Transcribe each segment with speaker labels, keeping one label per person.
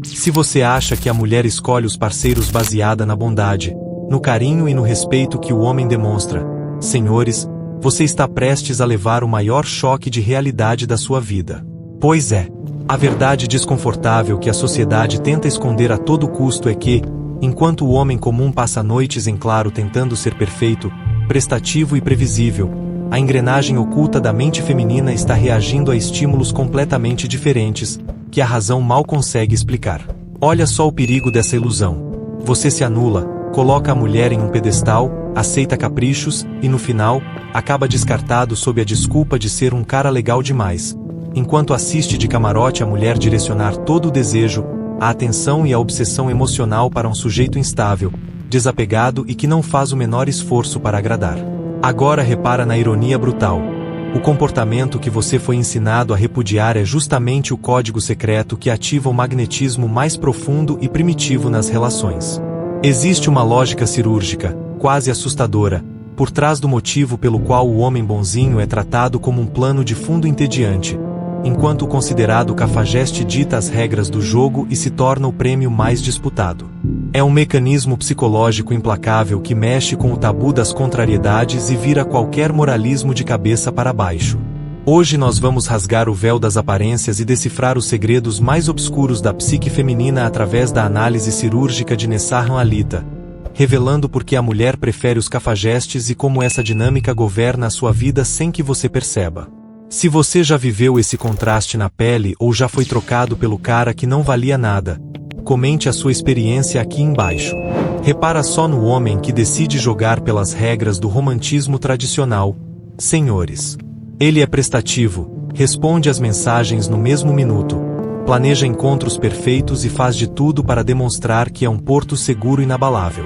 Speaker 1: Se você acha que a mulher escolhe os parceiros baseada na bondade, no carinho e no respeito que o homem demonstra, senhores, você está prestes a levar o maior choque de realidade da sua vida. Pois é, a verdade desconfortável que a sociedade tenta esconder a todo custo é que, enquanto o homem comum passa noites em claro tentando ser perfeito, prestativo e previsível, a engrenagem oculta da mente feminina está reagindo a estímulos completamente diferentes, que a razão mal consegue explicar. Olha só o perigo dessa ilusão. Você se anula, coloca a mulher em um pedestal, aceita caprichos, e no final, acaba descartado sob a desculpa de ser um cara legal demais. Enquanto assiste de camarote a mulher direcionar todo o desejo, a atenção e a obsessão emocional para um sujeito instável, desapegado e que não faz o menor esforço para agradar. Agora repara na ironia brutal. O comportamento que você foi ensinado a repudiar é justamente o código secreto que ativa o magnetismo mais profundo e primitivo nas relações. Existe uma lógica cirúrgica, quase assustadora, por trás do motivo pelo qual o homem bonzinho é tratado como um plano de fundo entediante, enquanto o considerado cafajeste dita as regras do jogo e se torna o prêmio mais disputado. É um mecanismo psicológico implacável que mexe com o tabu das contrariedades e vira qualquer moralismo de cabeça para baixo. Hoje nós vamos rasgar o véu das aparências e decifrar os segredos mais obscuros da psique feminina através da análise cirúrgica de Nessaram Alita, revelando por que a mulher prefere os cafajestes e como essa dinâmica governa a sua vida sem que você perceba. Se você já viveu esse contraste na pele ou já foi trocado pelo cara que não valia nada, comente a sua experiência aqui embaixo. Repara só no homem que decide jogar pelas regras do romantismo tradicional, senhores. Ele é prestativo, responde às mensagens no mesmo minuto, planeja encontros perfeitos e faz de tudo para demonstrar que é um porto seguro e inabalável.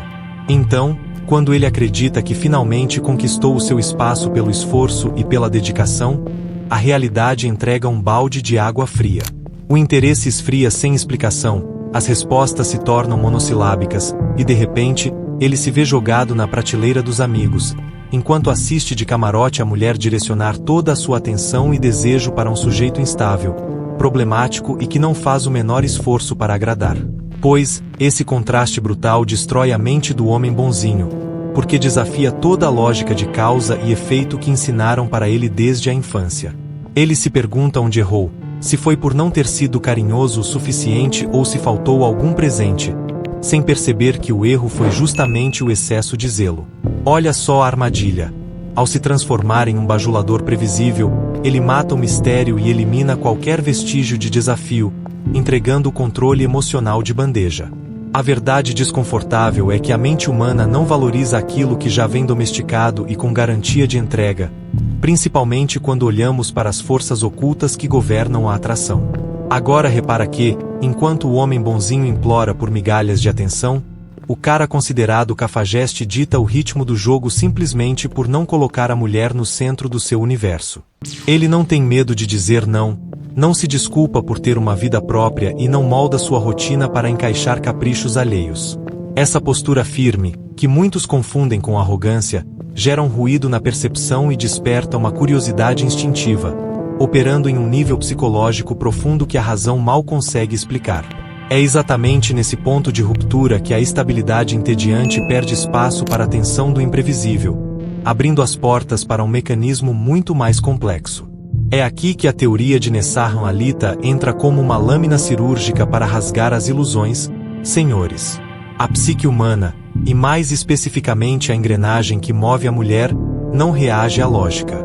Speaker 1: Então, quando ele acredita que finalmente conquistou o seu espaço pelo esforço e pela dedicação, a realidade entrega um balde de água fria. O interesse esfria sem explicação, as respostas se tornam monossilábicas, e de repente, ele se vê jogado na prateleira dos amigos, enquanto assiste de camarote a mulher direcionar toda a sua atenção e desejo para um sujeito instável, problemático e que não faz o menor esforço para agradar. Pois, esse contraste brutal destrói a mente do homem bonzinho, porque desafia toda a lógica de causa e efeito que ensinaram para ele desde a infância. Ele se pergunta onde errou, se foi por não ter sido carinhoso o suficiente ou se faltou algum presente, sem perceber que o erro foi justamente o excesso de zelo. Olha só a armadilha. Ao se transformar em um bajulador previsível, ele mata o mistério e elimina qualquer vestígio de desafio, entregando o controle emocional de bandeja. A verdade desconfortável é que a mente humana não valoriza aquilo que já vem domesticado e com garantia de entrega, principalmente quando olhamos para as forças ocultas que governam a atração. Agora repara que, enquanto o homem bonzinho implora por migalhas de atenção, o cara considerado cafajeste dita o ritmo do jogo simplesmente por não colocar a mulher no centro do seu universo. Ele não tem medo de dizer não, não se desculpa por ter uma vida própria e não molda sua rotina para encaixar caprichos alheios. Essa postura firme, que muitos confundem com arrogância, gera um ruído na percepção e desperta uma curiosidade instintiva, operando em um nível psicológico profundo que a razão mal consegue explicar. É exatamente nesse ponto de ruptura que a estabilidade entediante perde espaço para a tensão do imprevisível, abrindo as portas para um mecanismo muito mais complexo. É aqui que a teoria de Nessaram Alita entra como uma lâmina cirúrgica para rasgar as ilusões, senhores. A psique humana, e mais especificamente a engrenagem que move a mulher, não reage à lógica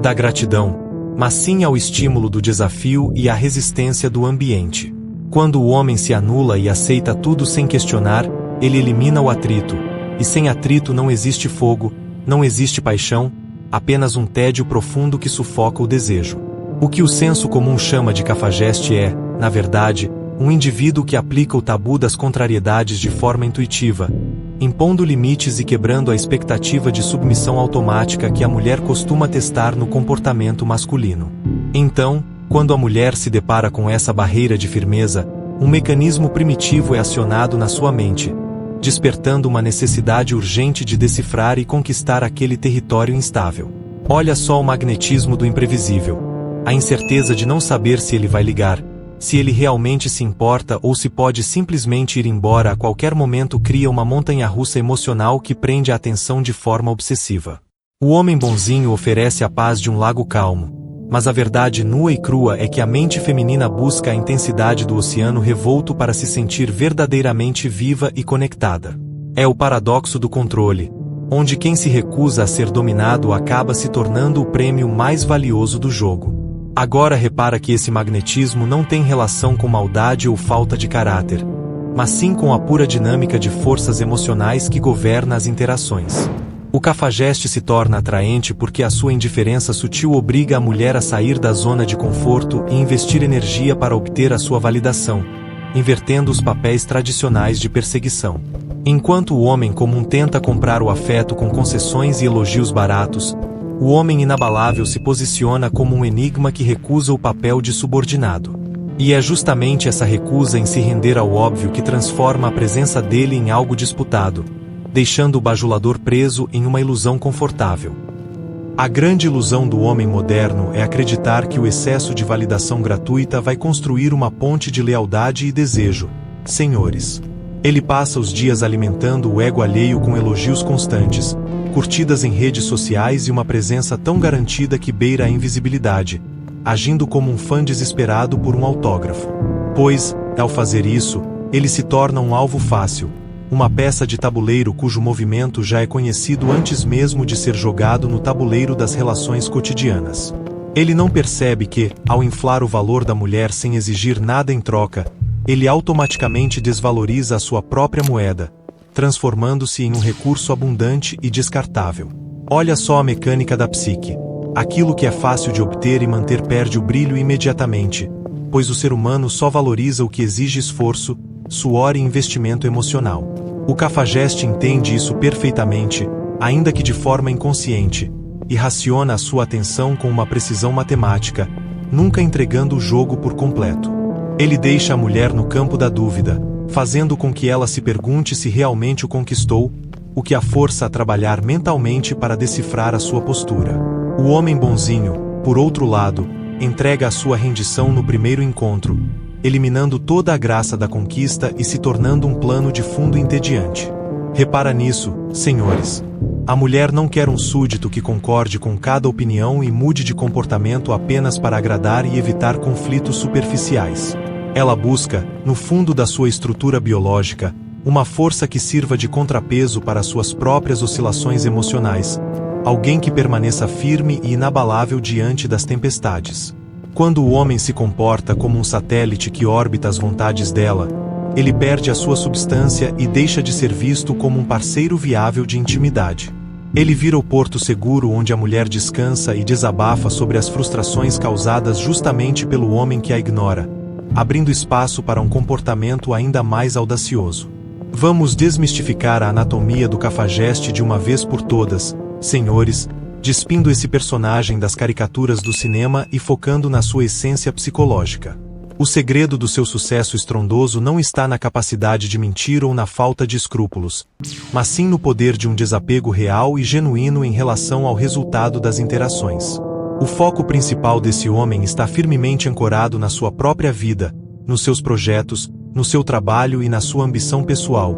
Speaker 1: da gratidão, mas sim ao estímulo do desafio e à resistência do ambiente. Quando o homem se anula e aceita tudo sem questionar, ele elimina o atrito, e sem atrito não existe fogo, não existe paixão, apenas um tédio profundo que sufoca o desejo. O que o senso comum chama de cafajeste é, na verdade, um indivíduo que aplica o tabu das contrariedades de forma intuitiva, impondo limites e quebrando a expectativa de submissão automática que a mulher costuma testar no comportamento masculino. Então, quando a mulher se depara com essa barreira de firmeza, um mecanismo primitivo é acionado na sua mente, despertando uma necessidade urgente de decifrar e conquistar aquele território instável. Olha só o magnetismo do imprevisível. A incerteza de não saber se ele vai ligar, Se ele realmente se importa ou se pode simplesmente ir embora a qualquer momento cria uma montanha-russa emocional que prende a atenção de forma obsessiva. O homem bonzinho oferece a paz de um lago calmo, mas a verdade nua e crua é que a mente feminina busca a intensidade do oceano revolto para se sentir verdadeiramente viva e conectada. É o paradoxo do controle, onde quem se recusa a ser dominado acaba se tornando o prêmio mais valioso do jogo. Agora repara que esse magnetismo não tem relação com maldade ou falta de caráter, mas sim com a pura dinâmica de forças emocionais que governa as interações. O cafajeste se torna atraente porque a sua indiferença sutil obriga a mulher a sair da zona de conforto e investir energia para obter a sua validação, invertendo os papéis tradicionais de perseguição. Enquanto o homem comum tenta comprar o afeto com concessões e elogios baratos, o homem inabalável se posiciona como um enigma que recusa o papel de subordinado. E é justamente essa recusa em se render ao óbvio que transforma a presença dele em algo disputado, deixando o bajulador preso em uma ilusão confortável. A grande ilusão do homem moderno é acreditar que o excesso de validação gratuita vai construir uma ponte de lealdade e desejo. Senhores, ele passa os dias alimentando o ego alheio com elogios constantes, curtidas em redes sociais e uma presença tão garantida que beira a invisibilidade, agindo como um fã desesperado por um autógrafo. Pois, ao fazer isso, ele se torna um alvo fácil, uma peça de tabuleiro cujo movimento já é conhecido antes mesmo de ser jogado no tabuleiro das relações cotidianas. Ele não percebe que, ao inflar o valor da mulher sem exigir nada em troca, ele automaticamente desvaloriza a sua própria moeda, transformando-se em um recurso abundante e descartável. Olha só a mecânica da psique. Aquilo que é fácil de obter e manter perde o brilho imediatamente, pois o ser humano só valoriza o que exige esforço, suor e investimento emocional. O cafajeste entende isso perfeitamente, ainda que de forma inconsciente, e raciona a sua atenção com uma precisão matemática, nunca entregando o jogo por completo. Ele deixa a mulher no campo da dúvida, fazendo com que ela se pergunte se realmente o conquistou, o que a força a trabalhar mentalmente para decifrar a sua postura. O homem bonzinho, por outro lado, entrega a sua rendição no primeiro encontro, eliminando toda a graça da conquista e se tornando um plano de fundo entediante. Repara nisso, senhores. A mulher não quer um súdito que concorde com cada opinião e mude de comportamento apenas para agradar e evitar conflitos superficiais. Ela busca, no fundo da sua estrutura biológica, uma força que sirva de contrapeso para suas próprias oscilações emocionais, alguém que permaneça firme e inabalável diante das tempestades. Quando o homem se comporta como um satélite que orbita as vontades dela, ele perde a sua substância e deixa de ser visto como um parceiro viável de intimidade. Ele vira o porto seguro onde a mulher descansa e desabafa sobre as frustrações causadas justamente pelo homem que a ignora, abrindo espaço para um comportamento ainda mais audacioso. Vamos desmistificar a anatomia do cafajeste de uma vez por todas, senhores, despindo esse personagem das caricaturas do cinema e focando na sua essência psicológica. O segredo do seu sucesso estrondoso não está na capacidade de mentir ou na falta de escrúpulos, mas sim no poder de um desapego real e genuíno em relação ao resultado das interações. O foco principal desse homem está firmemente ancorado na sua própria vida, nos seus projetos, no seu trabalho e na sua ambição pessoal,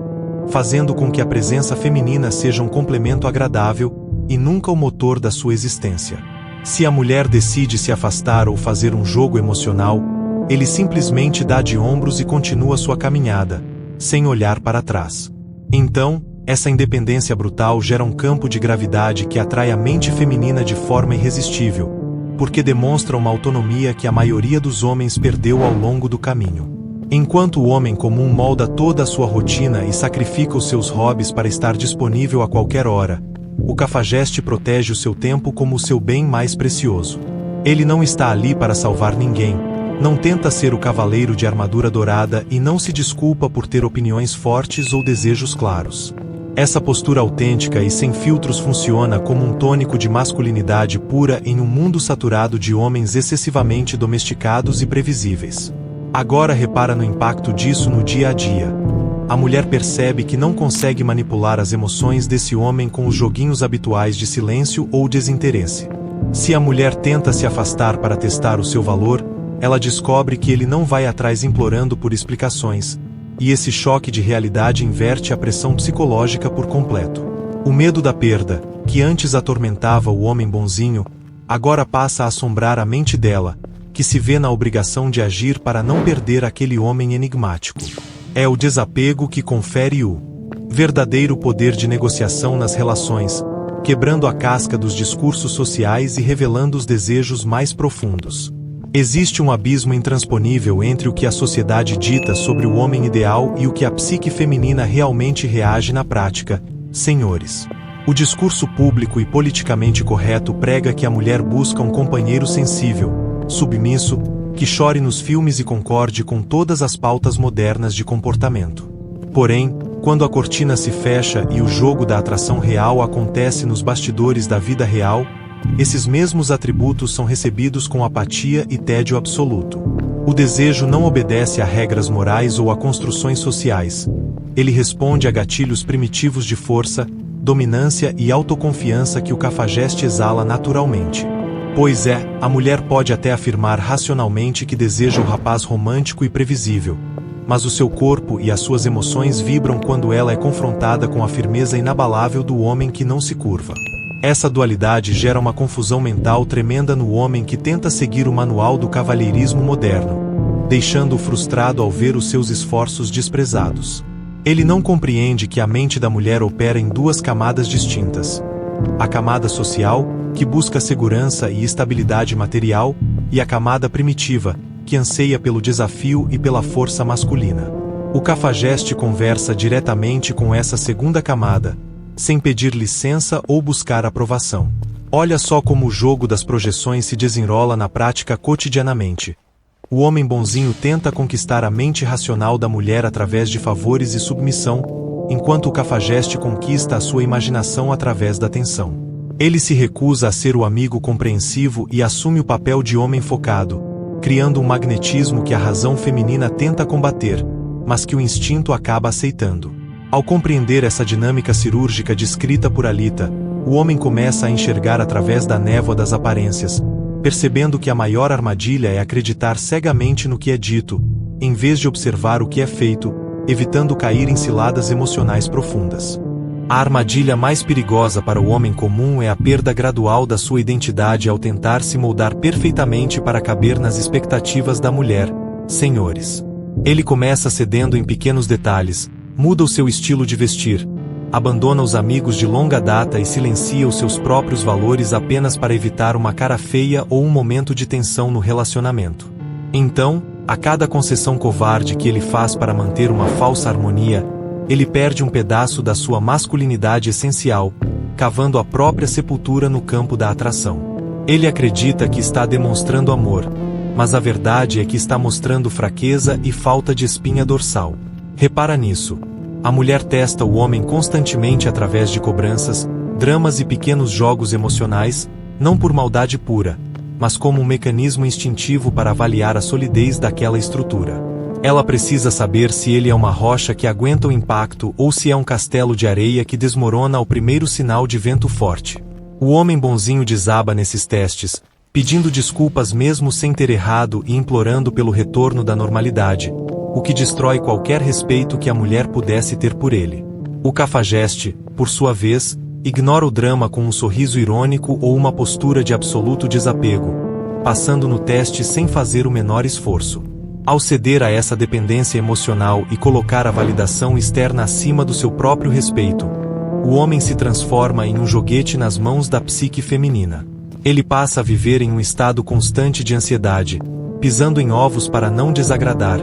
Speaker 1: fazendo com que a presença feminina seja um complemento agradável e nunca o motor da sua existência. Se a mulher decide se afastar ou fazer um jogo emocional, ele simplesmente dá de ombros e continua sua caminhada, sem olhar para trás. Então, essa independência brutal gera um campo de gravidade que atrai a mente feminina de forma irresistível, porque demonstra uma autonomia que a maioria dos homens perdeu ao longo do caminho. Enquanto o homem comum molda toda a sua rotina e sacrifica os seus hobbies para estar disponível a qualquer hora, o cafajeste protege o seu tempo como o seu bem mais precioso. Ele não está ali para salvar ninguém, não tenta ser o cavaleiro de armadura dourada e não se desculpa por ter opiniões fortes ou desejos claros. Essa postura autêntica e sem filtros funciona como um tônico de masculinidade pura em um mundo saturado de homens excessivamente domesticados e previsíveis. Agora repara no impacto disso no dia a dia. A mulher percebe que não consegue manipular as emoções desse homem com os joguinhos habituais de silêncio ou desinteresse. Se a mulher tenta se afastar para testar o seu valor, ela descobre que ele não vai atrás implorando por explicações, e esse choque de realidade inverte a pressão psicológica por completo. O medo da perda, que antes atormentava o homem bonzinho, agora passa a assombrar a mente dela, que se vê na obrigação de agir para não perder aquele homem enigmático. É o desapego que confere o verdadeiro poder de negociação nas relações, quebrando a casca dos discursos sociais e revelando os desejos mais profundos. Existe um abismo intransponível entre o que a sociedade dita sobre o homem ideal e o que a psique feminina realmente reage na prática, senhores. O discurso público e politicamente correto prega que a mulher busca um companheiro sensível, submisso, que chore nos filmes e concorde com todas as pautas modernas de comportamento. Porém, quando a cortina se fecha e o jogo da atração real acontece nos bastidores da vida real, esses mesmos atributos são recebidos com apatia e tédio absoluto. O desejo não obedece a regras morais ou a construções sociais. Ele responde a gatilhos primitivos de força, dominância e autoconfiança que o cafajeste exala naturalmente. Pois é, a mulher pode até afirmar racionalmente que deseja o rapaz romântico e previsível, mas o seu corpo e as suas emoções vibram quando ela é confrontada com a firmeza inabalável do homem que não se curva. Essa dualidade gera uma confusão mental tremenda no homem que tenta seguir o manual do cavalheirismo moderno, deixando-o frustrado ao ver os seus esforços desprezados. Ele não compreende que a mente da mulher opera em duas camadas distintas: a camada social, que busca segurança e estabilidade material, e a camada primitiva, que anseia pelo desafio e pela força masculina. O cafajeste conversa diretamente com essa segunda camada, sem pedir licença ou buscar aprovação. Olha só como o jogo das projeções se desenrola na prática cotidianamente. O homem bonzinho tenta conquistar a mente racional da mulher através de favores e submissão, enquanto o cafajeste conquista a sua imaginação através da tensão. Ele se recusa a ser o amigo compreensivo e assume o papel de homem focado, criando um magnetismo que a razão feminina tenta combater, mas que o instinto acaba aceitando. Ao compreender essa dinâmica cirúrgica descrita por Alita, o homem começa a enxergar através da névoa das aparências, percebendo que a maior armadilha é acreditar cegamente no que é dito, em vez de observar o que é feito, evitando cair em ciladas emocionais profundas. A armadilha mais perigosa para o homem comum é a perda gradual da sua identidade ao tentar se moldar perfeitamente para caber nas expectativas da mulher, senhores. Ele começa cedendo em pequenos detalhes, muda o seu estilo de vestir, abandona os amigos de longa data e silencia os seus próprios valores apenas para evitar uma cara feia ou um momento de tensão no relacionamento. Então, a cada concessão covarde que ele faz para manter uma falsa harmonia, ele perde um pedaço da sua masculinidade essencial, cavando a própria sepultura no campo da atração. Ele acredita que está demonstrando amor, mas a verdade é que está mostrando fraqueza e falta de espinha dorsal. Repara nisso. A mulher testa o homem constantemente através de cobranças, dramas e pequenos jogos emocionais, não por maldade pura, mas como um mecanismo instintivo para avaliar a solidez daquela estrutura. Ela precisa saber se ele é uma rocha que aguenta o impacto ou se é um castelo de areia que desmorona ao primeiro sinal de vento forte. O homem bonzinho desaba nesses testes, pedindo desculpas mesmo sem ter errado e implorando pelo retorno da normalidade, o que destrói qualquer respeito que a mulher pudesse ter por ele. O cafajeste, por sua vez, ignora o drama com um sorriso irônico ou uma postura de absoluto desapego, passando no teste sem fazer o menor esforço. Ao ceder a essa dependência emocional e colocar a validação externa acima do seu próprio respeito, o homem se transforma em um joguete nas mãos da psique feminina. Ele passa a viver em um estado constante de ansiedade, pisando em ovos para não desagradar,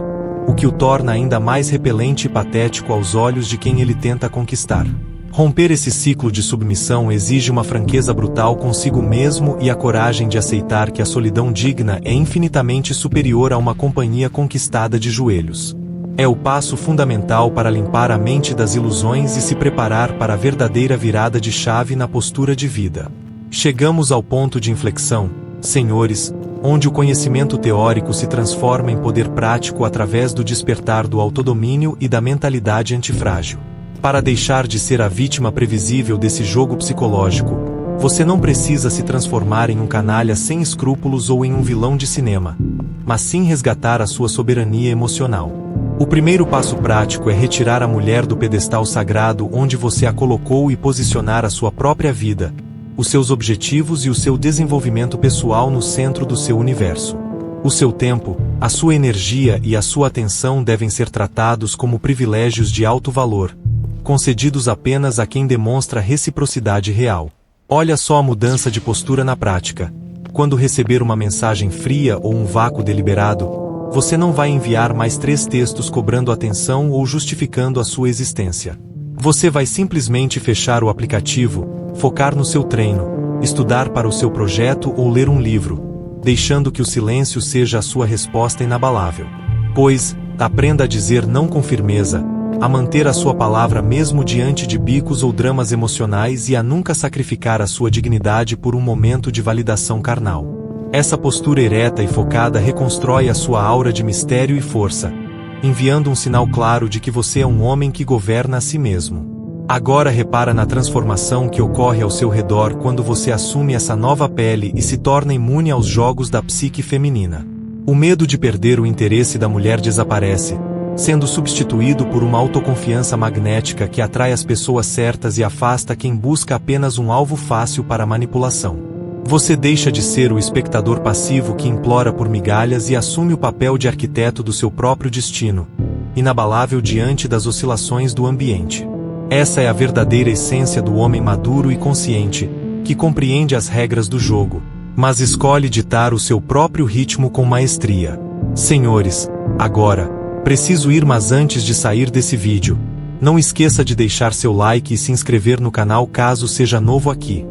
Speaker 1: o que o torna ainda mais repelente e patético aos olhos de quem ele tenta conquistar. Romper esse ciclo de submissão exige uma franqueza brutal consigo mesmo e a coragem de aceitar que a solidão digna é infinitamente superior a uma companhia conquistada de joelhos. É o passo fundamental para limpar a mente das ilusões e se preparar para a verdadeira virada de chave na postura de vida. Chegamos ao ponto de inflexão, senhores, onde o conhecimento teórico se transforma em poder prático através do despertar do autodomínio e da mentalidade antifrágil. Para deixar de ser a vítima previsível desse jogo psicológico, Você não precisa se transformar em um canalha sem escrúpulos ou em um vilão de cinema, mas sim resgatar a sua soberania emocional. O primeiro passo prático é retirar a mulher do pedestal sagrado onde você a colocou e posicionar a sua própria vida, os seus objetivos e o seu desenvolvimento pessoal no centro do seu universo. O seu tempo, a sua energia e a sua atenção devem ser tratados como privilégios de alto valor, concedidos apenas a quem demonstra reciprocidade real. Olha só a mudança de postura na prática. Quando receber uma mensagem fria ou um vácuo deliberado, você não vai enviar mais 3 textos cobrando atenção ou justificando a sua existência. Você vai simplesmente fechar o aplicativo, focar no seu treino, estudar para o seu projeto ou ler um livro, deixando que o silêncio seja a sua resposta inabalável. Pois, aprenda a dizer não com firmeza, a manter a sua palavra mesmo diante de bicos ou dramas emocionais e a nunca sacrificar a sua dignidade por um momento de validação carnal. Essa postura ereta e focada reconstrói a sua aura de mistério e força, enviando um sinal claro de que você é um homem que governa a si mesmo. Agora repara na transformação que ocorre ao seu redor quando você assume essa nova pele e se torna imune aos jogos da psique feminina. O medo de perder o interesse da mulher desaparece, sendo substituído por uma autoconfiança magnética que atrai as pessoas certas e afasta quem busca apenas um alvo fácil para manipulação. Você deixa de ser o espectador passivo que implora por migalhas e assume o papel de arquiteto do seu próprio destino, inabalável diante das oscilações do ambiente. Essa é a verdadeira essência do homem maduro e consciente, que compreende as regras do jogo, mas escolhe ditar o seu próprio ritmo com maestria. Senhores, agora, preciso ir, mas antes de sair desse vídeo, não esqueça de deixar seu like e se inscrever no canal caso seja novo aqui.